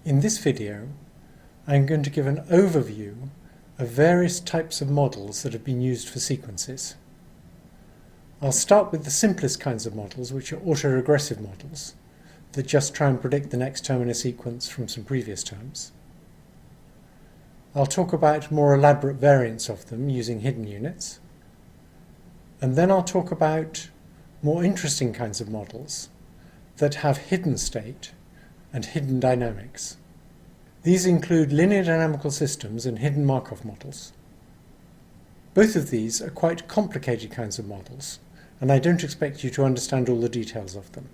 In this video, I'm going to give an overview of various types of models that have been used for sequences. I'll start with the simplest kinds of models, which are autoregressive models, that just try and predict the next term in a sequence from some previous terms. I'll talk about more elaborate variants of them using hidden units. And then I'll talk about more interesting kinds of models that have hidden state and hidden dynamics. These include linear dynamical systems and hidden Markov models. Both of these are quite complicated kinds of models, and I don't expect you to understand all the details of them.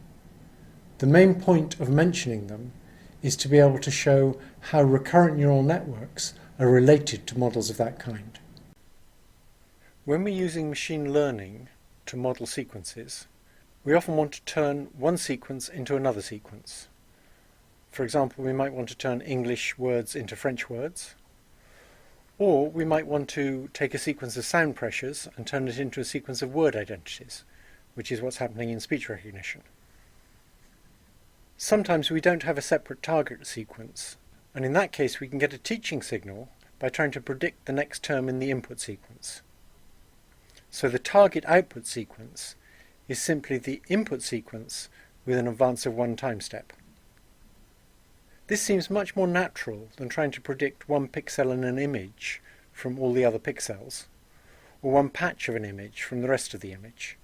The main point of mentioning them is to be able to show how recurrent neural networks are related to models of that kind. When we're using machine learning to model sequences, we often want to turn one sequence into another sequence. For example, we might want to turn English words into French words, or we might want to take a sequence of sound pressures and turn it into a sequence of word identities, which is what's happening in speech recognition. Sometimes we don't have a separate target sequence, and in that case we can get a teaching signal by trying to predict the next term in the input sequence. So the target output sequence is simply the input sequence with an advance of one time step. This seems much more natural than trying to predict one pixel in an image from all the other pixels, or one patch of an image from the rest of the image.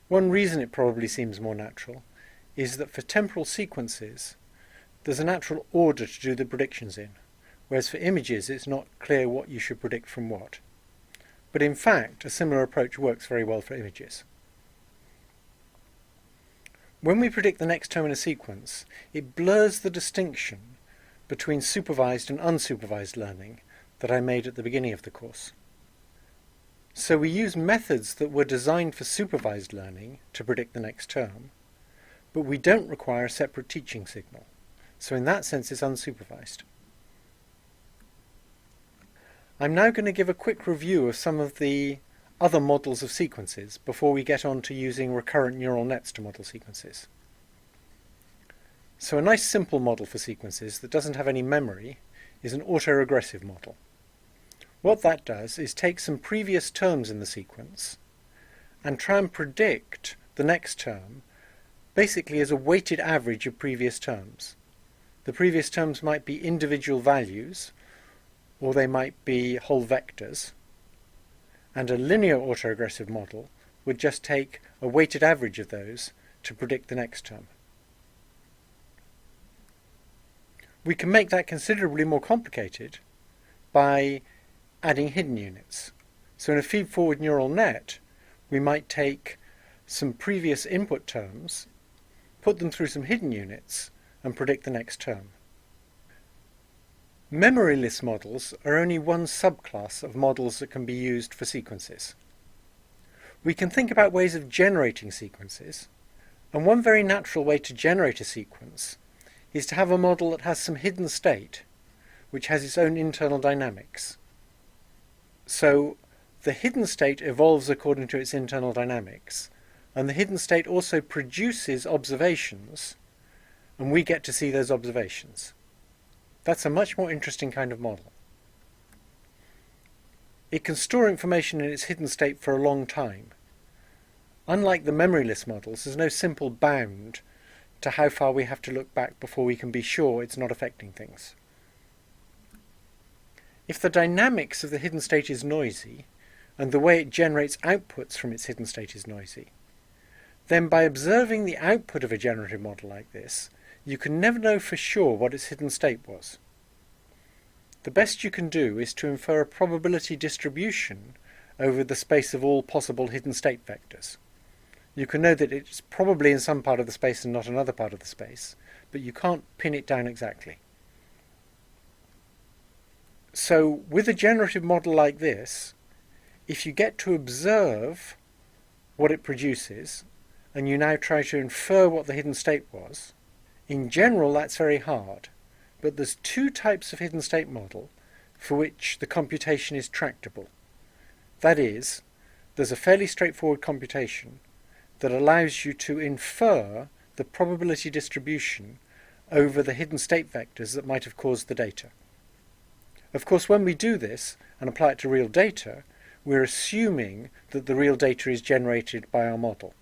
One reason it probably seems more natural is that for temporal sequences, there's a natural order to do the predictions in, whereas for images it's not clear what you should predict from what. But in fact, a similar approach works very well for images. When we predict the next term in a sequence, it blurs the distinction between supervised and unsupervised learning that I made at the beginning of the course. So we use methods that were designed for supervised learning to predict the next term, but we don't require a separate teaching signal. So in that sense, it's unsupervised. I'm now going to give a quick review of some of the other models of sequences before we get on to using recurrent neural nets to model sequences. So a nice simple model for sequences that doesn't have any memory is an autoregressive model. What that does is take some previous terms in the sequence and try and predict the next term basically as a weighted average of previous terms. The previous terms might be individual values, or they might be whole vectors, and a linear autoregressive model would just take a weighted average of those to predict the next term. We can make that considerably more complicated by adding hidden units. So in a feed-forward neural net, we might take some previous input terms, put them through some hidden units, and predict the next term. Memoryless models are only one subclass of models that can be used for sequences. We can think about ways of generating sequences, and one very natural way to generate a sequence is to have a model that has some hidden state, which has its own internal dynamics. So the hidden state evolves according to its internal dynamics, and the hidden state also produces observations, and we get to see those observations. That's a much more interesting kind of model. It can store information in its hidden state for a long time. Unlike the memoryless models, there's no simple bound to how far we have to look back before we can be sure it's not affecting things. If the dynamics of the hidden state is noisy, and the way it generates outputs from its hidden state is noisy, then by observing the output of a generative model like this, you can never know for sure what its hidden state was. The best you can do is to infer a probability distribution over the space of all possible hidden state vectors. You can know that it's probably in some part of the space and not another part of the space, but you can't pin it down exactly. So with a generative model like this, if you get to observe what it produces, and you now try to infer what the hidden state was, in general that's very hard, but there's two types of hidden state model for which the computation is tractable. That is, there's a fairly straightforward computation that allows you to infer the probability distribution over the hidden state vectors that might have caused the data. Of course, when we do this and apply it to real data, we're assuming that the real data is generated by our model.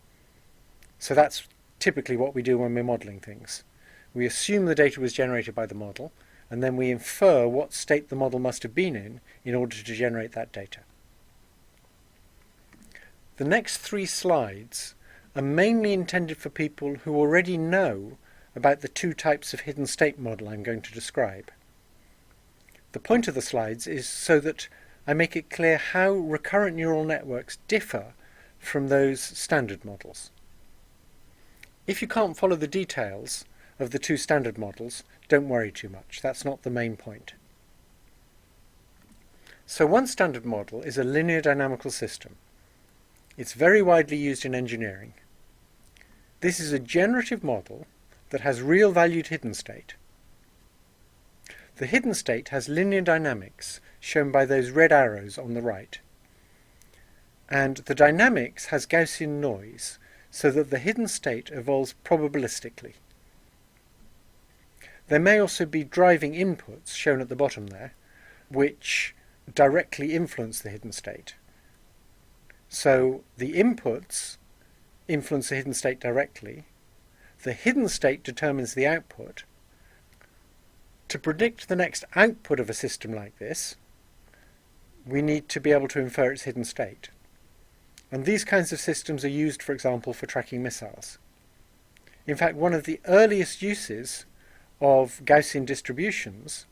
So that's typically what we do when we're modelling things. We assume the data was generated by the model, and then we infer what state the model must have been in order to generate that data. The next 3 slides are mainly intended for people who already know about the 2 types of hidden state model I'm going to describe. The point of the slides is so that I make it clear how recurrent neural networks differ from those standard models. If you can't follow the details of the 2 standard models, don't worry too much. That's not the main point. So one standard model is a linear dynamical system. It's very widely used in engineering. This is a generative model that has real valued hidden state. The hidden state has linear dynamics shown by those red arrows on the right. And the dynamics has Gaussian noise so that the hidden state evolves probabilistically. There may also be driving inputs shown at the bottom there, which directly influence the hidden state. So the inputs influence the hidden state directly. The hidden state determines the output. To predict the next output of a system like this, we need to be able to infer its hidden state. And these kinds of systems are used, for example, for tracking missiles. In fact, one of the earliest uses of Gaussian distributions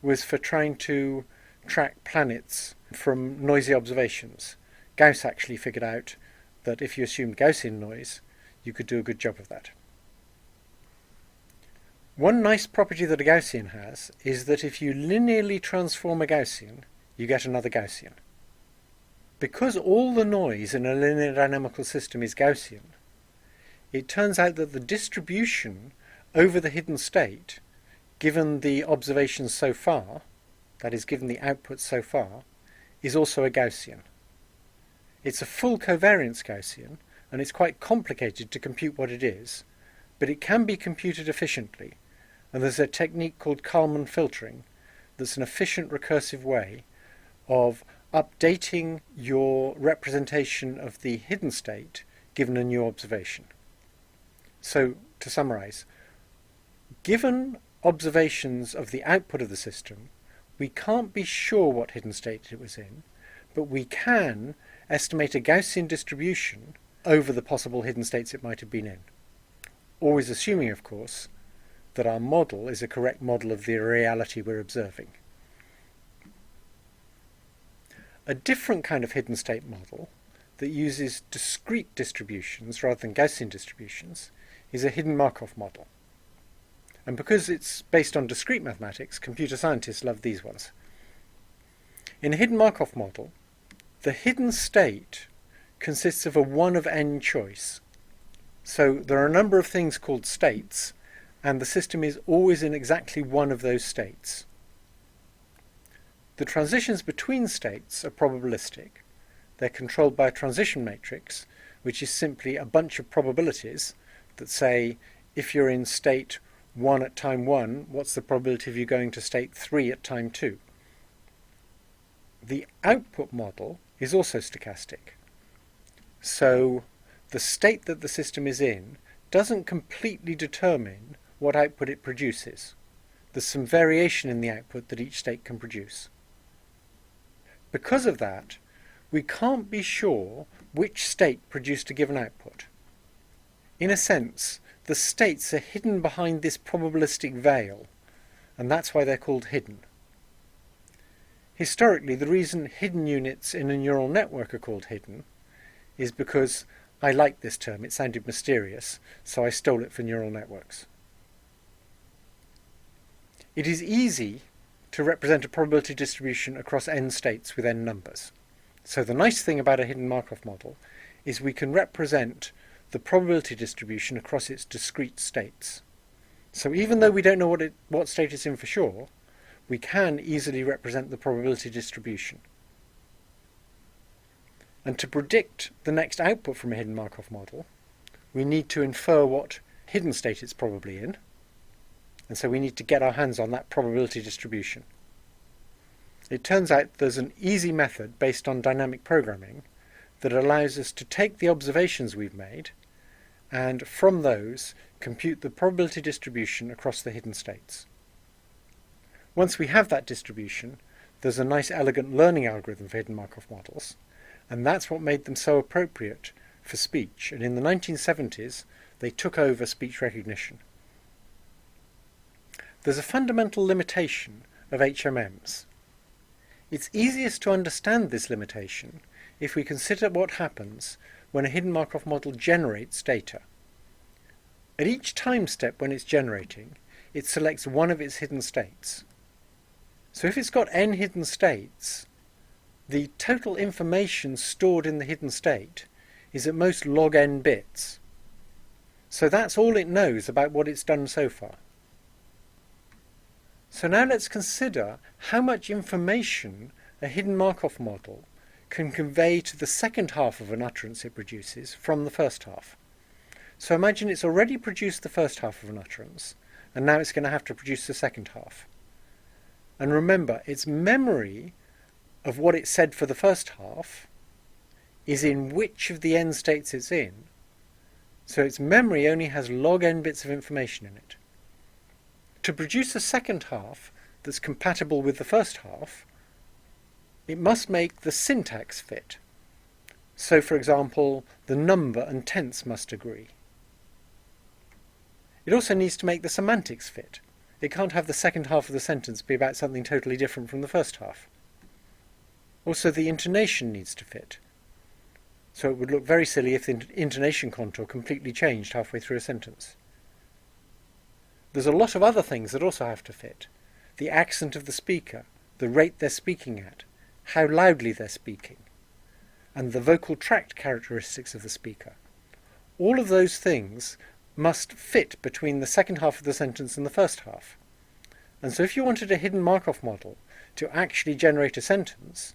was for trying to track planets from noisy observations. Gauss actually figured out that if you assumed Gaussian noise, you could do a good job of that. One nice property that a Gaussian has is that if you linearly transform a Gaussian, you get another Gaussian. Because all the noise in a linear dynamical system is Gaussian, it turns out that the distribution over the hidden state, given the observations so far, that is, given the output so far, is also a Gaussian. It's a full covariance Gaussian, and it's quite complicated to compute what it is, but it can be computed efficiently, and there's a technique called Kalman filtering that's an efficient recursive way of updating your representation of the hidden state given a new observation. So, to summarize, given observations of the output of the system, we can't be sure what hidden state it was in, but we can estimate a Gaussian distribution over the possible hidden states it might have been in. Always assuming, of course, that our model is a correct model of the reality we're observing. A different kind of hidden state model that uses discrete distributions rather than Gaussian distributions is a hidden Markov model. And because it's based on discrete mathematics, computer scientists love these ones. In a hidden Markov model, the hidden state consists of a 1 of n choice. So there are a number of things called states, and the system is always in exactly one of those states. The transitions between states are probabilistic. They're controlled by a transition matrix, which is simply a bunch of probabilities that say, if you're in state 1 at time 1, what's the probability of you going to state 3 at time 2? The output model is also stochastic. So the state that the system is in doesn't completely determine what output it produces. There's some variation in the output that each state can produce. Because of that, we can't be sure which state produced a given output. In a sense, the states are hidden behind this probabilistic veil, and that's why they're called hidden. Historically, the reason hidden units in a neural network are called hidden is because I liked this term. It sounded mysterious, so I stole it for neural networks. It is easy to represent a probability distribution across n states with n numbers. So the nice thing about a hidden Markov model is we can represent the probability distribution across its discrete states. So even though we don't know what state it's in for sure, we can easily represent the probability distribution. And to predict the next output from a hidden Markov model, we need to infer what hidden state it's probably in. And so we need to get our hands on that probability distribution. It turns out there's an easy method based on dynamic programming that allows us to take the observations we've made and from those compute the probability distribution across the hidden states. Once we have that distribution, there's a nice elegant learning algorithm for hidden Markov models, and that's what made them so appropriate for speech. And in the 1970s, they took over speech recognition. There's a fundamental limitation of HMMs. It's easiest to understand this limitation if we consider what happens when a hidden Markov model generates data. At each time step when it's generating, it selects one of its hidden states. So if it's got n hidden states, the total information stored in the hidden state is at most log n bits. So that's all it knows about what it's done so far. So now let's consider how much information a hidden Markov model can convey to the second half of an utterance it produces from the first half. So imagine it's already produced the first half of an utterance, and now it's going to have to produce the second half. And remember, its memory of what it said for the first half is in which of the n states it's in. So its memory only has log n bits of information in it. To produce a second half that's compatible with the first half, it must make the syntax fit. So, for example, the number and tense must agree. It also needs to make the semantics fit. It can't have the second half of the sentence be about something totally different from the first half. Also, the intonation needs to fit. So it would look very silly if the intonation contour completely changed halfway through a sentence. There's a lot of other things that also have to fit. The accent of the speaker, the rate they're speaking at, how loudly they're speaking, and the vocal tract characteristics of the speaker. All of those things must fit between the second half of the sentence and the first half. And so if you wanted a hidden Markov model to actually generate a sentence,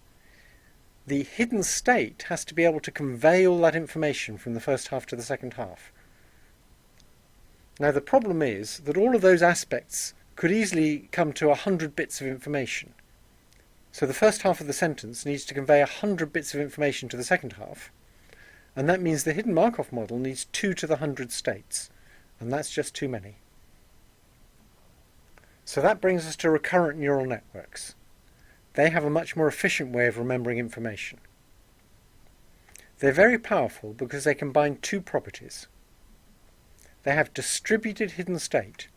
the hidden state has to be able to convey all that information from the first half to the second half. Now the problem is that all of those aspects could easily come to 100 bits of information. So the first half of the sentence needs to convey 100 bits of information to the second half, and that means the hidden Markov model needs 2 to the 100 states, and that's just too many. So that brings us to recurrent neural networks. They have a much more efficient way of remembering information. They're very powerful because they combine two properties. They have distributed hidden state.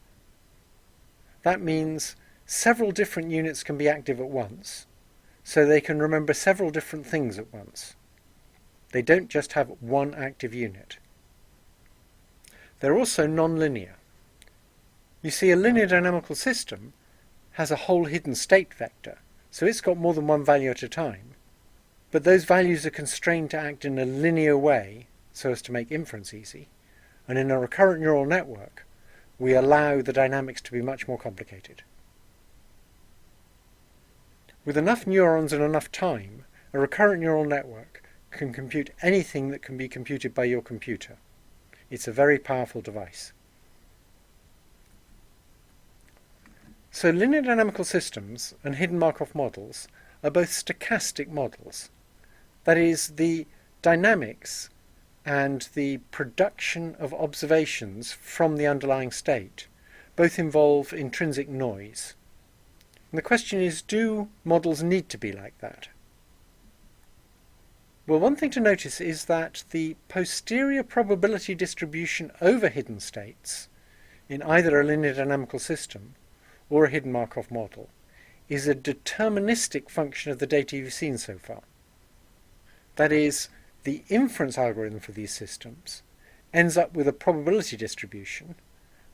That means several different units can be active at once, so they can remember several different things at once. They don't just have one active unit. They're also non-linear. You see, a linear dynamical system has a whole hidden state vector, so it's got more than one value at a time, but those values are constrained to act in a linear way so as to make inference easy, and in a recurrent neural network we allow the dynamics to be much more complicated. With enough neurons and enough time, a recurrent neural network can compute anything that can be computed by your computer. It's a very powerful device. So linear dynamical systems and hidden Markov models are both stochastic models. That is, the dynamics and the production of observations from the underlying state both involve intrinsic noise. And the question is, do models need to be like that? Well, one thing to notice is that the posterior probability distribution over hidden states in either a linear dynamical system or a hidden Markov model is a deterministic function of the data you've seen so far. That is, the inference algorithm for these systems ends up with a probability distribution,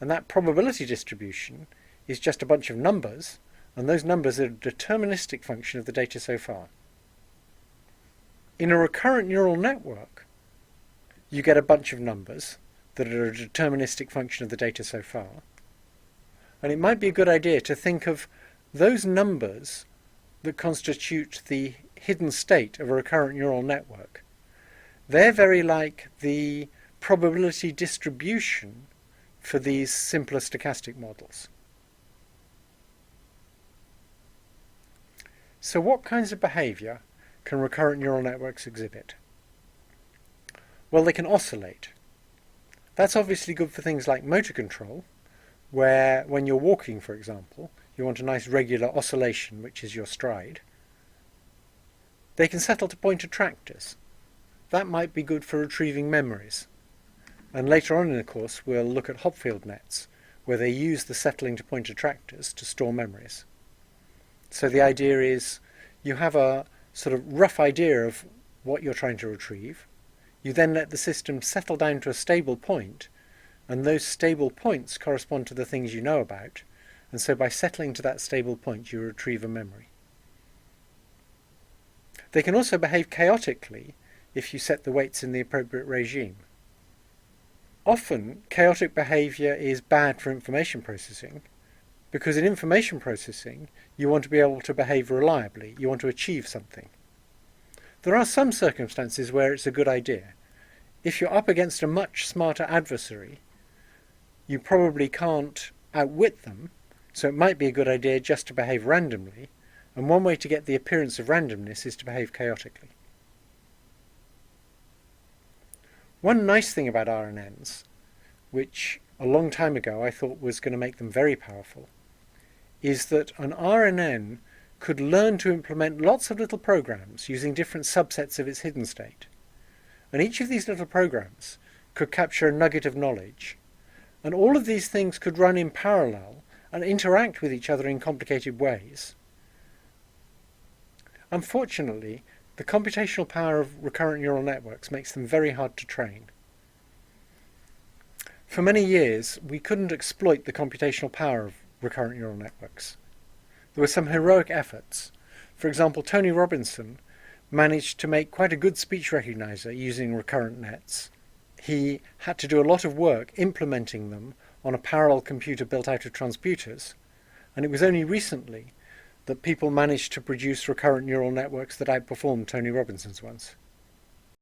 and that probability distribution is just a bunch of numbers, and those numbers are a deterministic function of the data so far. In a recurrent neural network, you get a bunch of numbers that are a deterministic function of the data so far, and it might be a good idea to think of those numbers that constitute the hidden state of a recurrent neural network. They're very like the probability distribution for these simpler stochastic models. So what kinds of behaviour can recurrent neural networks exhibit? Well, they can oscillate. That's obviously good for things like motor control, where when you're walking, for example, you want a nice regular oscillation, which is your stride. They can settle to point attractors. That might be good for retrieving memories. And later on in the course, we'll look at Hopfield nets, where they use the settling to point attractors to store memories. So the idea is you have a sort of rough idea of what you're trying to retrieve. You then let the system settle down to a stable point, and those stable points correspond to the things you know about, and so by settling to that stable point you retrieve a memory. They can also behave chaotically if you set the weights in the appropriate regime. Often, chaotic behaviour is bad for information processing, because in information processing you want to be able to behave reliably, you want to achieve something. There are some circumstances where it's a good idea. If you're up against a much smarter adversary, you probably can't outwit them, so it might be a good idea just to behave randomly, and one way to get the appearance of randomness is to behave chaotically. One nice thing about RNNs, which a long time ago I thought was going to make them very powerful, is that an RNN could learn to implement lots of little programs using different subsets of its hidden state. And each of these little programs could capture a nugget of knowledge. And all of these things could run in parallel and interact with each other in complicated ways. Unfortunately, the computational power of recurrent neural networks makes them very hard to train. For many years, we couldn't exploit the computational power of recurrent neural networks. There were some heroic efforts. For example, Tony Robinson managed to make quite a good speech recognizer using recurrent nets. He had to do a lot of work implementing them on a parallel computer built out of transputers, and it was only recently that people managed to produce recurrent neural networks that outperformed Tony Robinson's ones.